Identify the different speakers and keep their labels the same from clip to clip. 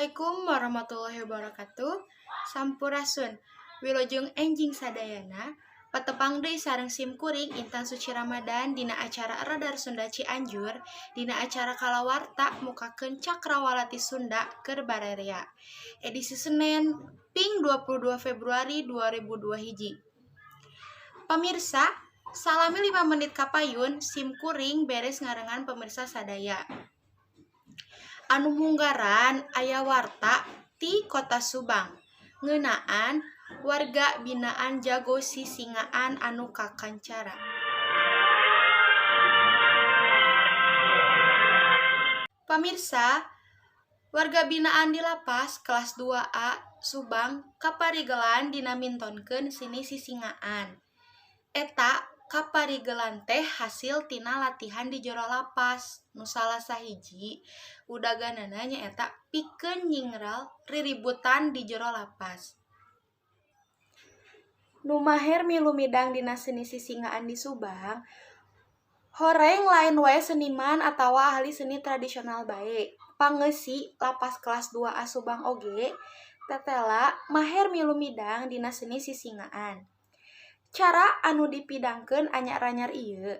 Speaker 1: Assalamualaikum warahmatullahi wabarakatuh. Sampurasun. Wilujeng enjing sadayana. Patepang deui sareng simkuring Intan Suci Ramadan dina acara Radar Sunda Cianjur, dina acara kalawarta mukakeun Cakrawalati Sunda keur Bararea. Edisi Senin Ping 22 Februari 2002 hiji. Pamirsa, salami 5 menit kapayun simkuring beres ngarengan pemirsa sadaya. Anu munggaran aya warta ti Kota Subang ngeunaan warga binaan Jago Sisingaan anu kakancara. Pamirsa, warga binaan di lapas kelas 2A Subang kaparigelan dina mintonkeun seni sisingaan. Eta kaparigelan teh hasil tina latihan di jero lapas. Nu salah sahiji udaganana nyaeta pikeun nyingral riributan di jero lapas. Nu maher milu midang dina seni sisingaan di Subang, horeng lain wae seniman atawa ahli seni tradisional bae. Pangeussi lapas kelas 2A Subang oge tetela maher milu midang dina seni sisingaan. Cara anu dipidangkeun anyar-anyar ieu.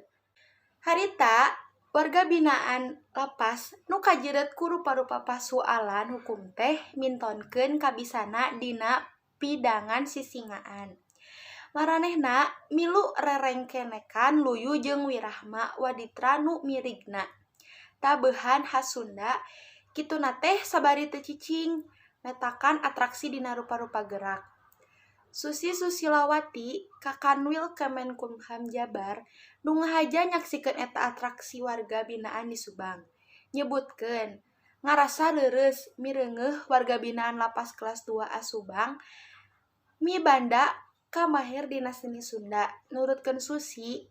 Speaker 1: Harita warga binaan lapas nu kajeureut ku rupa-rupa pasualan hukum teh mintonkeun kabisana dina pidangan sisingaan. Maranehna milu rerengkenekan luyu jeung wirahma waditra nu mirigna. Tabeuhan khas Sunda kituna teh sabari teu cicing metakan atraksi dina rupa-rupa gerak. Susi Susilawati, Kakanwil Kemenkumham Jabar, nu ngahaja nyaksikeun eta atraksi warga binaan di Subang. Nyebutkeun, ngarasa leureus mireungeuh warga binaan lapas kelas 2A Subang, mibanda ka maher dina seni Sunda. Nurutkeun Susi,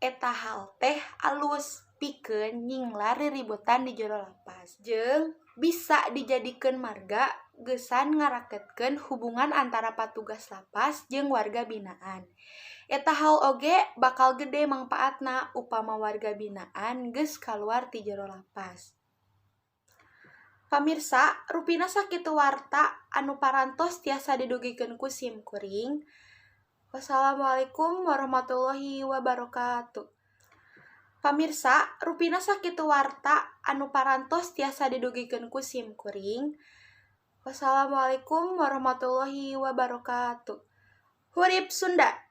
Speaker 1: eta hal teh alus pikeun nyinglar riributan di jero lapas. Jeung bisa dijadikeun marga geusan ngarakeutkeun hubungan antara patugas lapas jeung warga binaan. Eta hal oge bakal gede mangpaatna upama warga binaan geus kaluar ti jero lapas. Pamirsa, rupina sakitu warta anu parantos tiasa didugikeun ku simkuring. Wassalamualaikum warahmatullahi wabarakatuh. Pamirsa, rupina sakitu warta anu parantos tiasa didugikeun ku simkuring. Wassalamualaikum warahmatullahi wabarakatuh. Hurip Sunda.